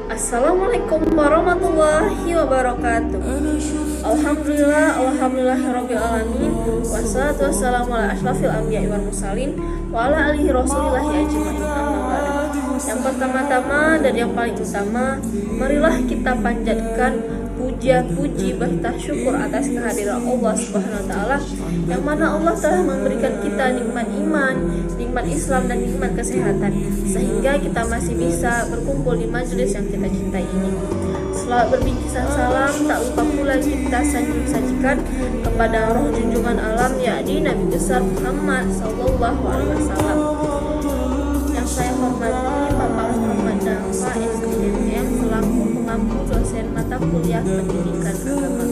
Assalamualaikum warahmatullahi wabarakatuh. Alhamdulillahirabbil alamin. Wassalatu wassalamu ala asyrafil anbiya'i wal mursalin wa ala alihi rasulillahi ajmain. Yang pertama-tama dan yang paling utama, marilah kita panjatkan puja-puji bertah syukur atas kehadiran Allah Subhanahu wa taala, yang mana Allah telah memberikan kita nikmat iman, nikmat Islam dan nikmat kesehatan, sehingga kita masih bisa berkumpul di majelis yang kita cintai ini. Selawat berbingkisan salam tak lupa pula kita sajikan kepada roh junjungan alam, yakni Nabi besar Muhammad sallallahu alaihi wasallam. Yang saya hormati Bapak Muhammad Dafa SDM selaku pengampu dosen mata kuliah pendidikan agama.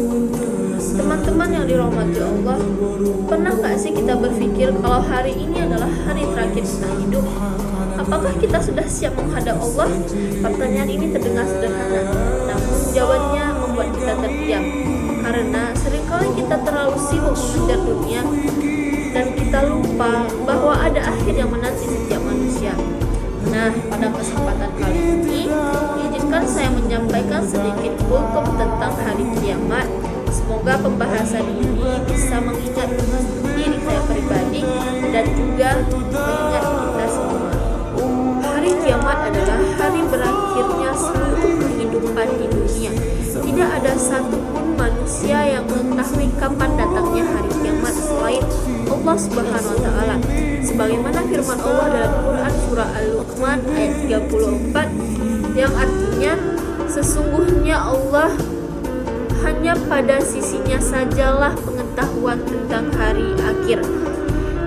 Teman-teman yang dirahmati Allah, pernah gak sih kita berpikir kalau hari ini adalah hari terakhir kita hidup? Apakah kita sudah siap menghadap Allah? Pertanyaan ini terdengar sederhana, namun jawabannya membuat kita terdiam, karena seringkali kita terlalu sibuk mengejar dunia dan kita lupa bahwa ada akhir yang menanti setiap manusia. Nah, pada kesempatan kali ini, izinkan saya menyampaikan sedikit kultum tentang hari kiamat. Semoga pembahasan ini bisa mengingatkan diri saya pribadi dan juga mengingat kita semua. Hari kiamat adalah hari berakhirnya seluruh kehidupan di dunia. Tidak ada satupun manusia yang mengetahui kapan datangnya hari kiamat selain Allah Subhanahu wa taala. Sebagaimana firman Allah dalam Quran surah Al-Luqman ayat 34 yang artinya, sesungguhnya Allah hanya pada sisinya sajalah pengetahuan tentang hari akhir.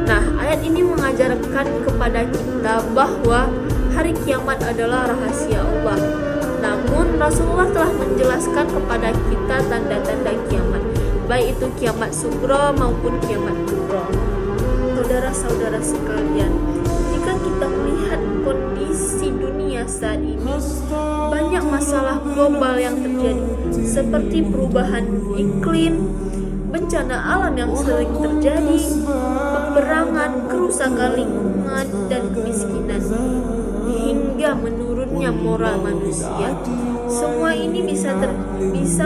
Nah, ayat ini mengajarkan kepada kita bahwa hari kiamat adalah rahasia Allah. Namun Rasulullah telah menjelaskan kepada kita tanda-tanda kiamat, baik itu kiamat sugro maupun kiamat kubro. Saudara-saudara sekalian, jika kita melihat kondisi dunia saat ini, banyak masalah global yang terjadi, seperti perubahan iklim, bencana alam yang sering terjadi, peperangan, kerusakan lingkungan, dan kemiskinan, hingga menurunnya moral manusia. Semua ini bisa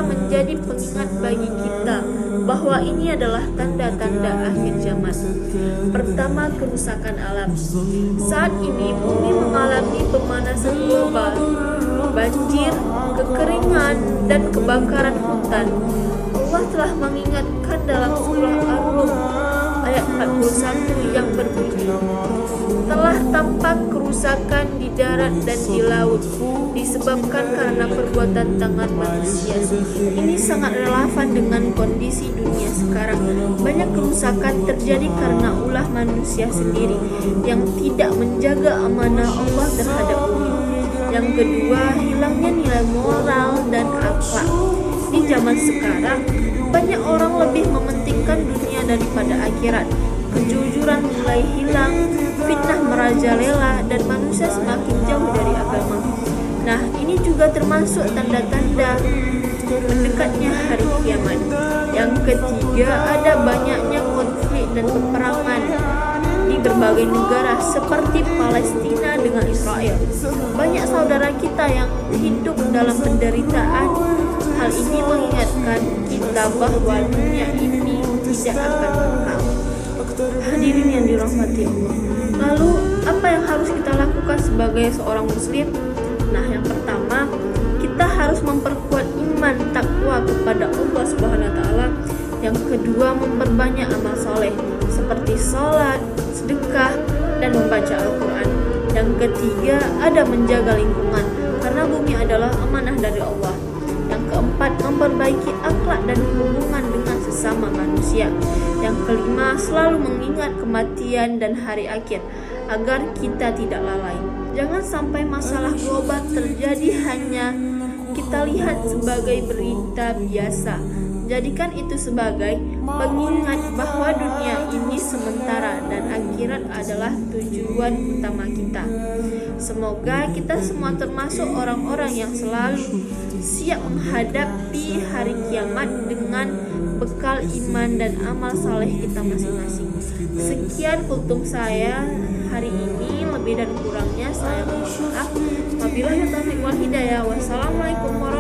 menjadi pengingat bagi kita bahwa ini adalah tanda-tanda akhir zaman. Pertama, kerusakan alam. Saat ini bumi mengalami pemanasan global, banjir, kekeringan, dan kebakaran hutan. Allah telah mengingatkan dalam surah Ar-Rum ayat 41 yang berbunyi, telah tampak kerusakan di darat dan di laut disebabkan karena perbuatan tangan manusia. Ini sangat relevan dengan kondisi dunia sekarang. Banyak kerusakan terjadi karena ulah manusia sendiri yang tidak menjaga amanah Allah terhadap bumi. Yang kedua, hilangnya nilai moral dan akhlak. Di zaman sekarang, banyak orang lebih mementingkan dunia daripada akhirat. Kejujuran mulai hilang, fitnah merajalela, dan manusia semakin jauh dari agama. Nah, ini juga termasuk tanda-tanda mendekatnya hari kiamat. Yang ketiga, ada banyaknya konflik dan peperangan di berbagai negara seperti Palestina dengan Israel. Banyak saudara kita yang hidup dalam penderitaan. Hal ini mengingatkan kita bahwa dunia ini tidak akan kekal. Hadirin yang dirahmati Allah, lalu apa yang harus kita lakukan sebagai seorang muslim? Nah, yang pertama, kita harus memperkuat iman takwa kepada Allah Subhanahu wa taala. Yang kedua, memperbanyak amal soleh seperti sholat, sedekah, dan membaca Al-Quran. Yang ketiga, ada menjaga lingkungan karena bumi adalah amanah dari Allah. Yang keempat, memperbaiki akhlak dan hubungan dengan sesama manusia. Yang kelima, selalu mengingat kematian dan hari akhir agar kita tidak lalai. Jangan sampai masalah global terjadi hanya kita lihat sebagai berita biasa. Jadikan itu sebagai pengingat bahwa dunia ini sementara dan akhirat adalah tujuan utama kita. Semoga kita semua termasuk orang-orang yang selalu siap menghadapi hari kiamat dengan bekal iman dan amal saleh kita masing-masing. Sekian kultum saya hari ini, lebih dan kurangnya saya mohon maaf. Wabillahi taufiq wal hidayah. Wassalamualaikum warahmatullahi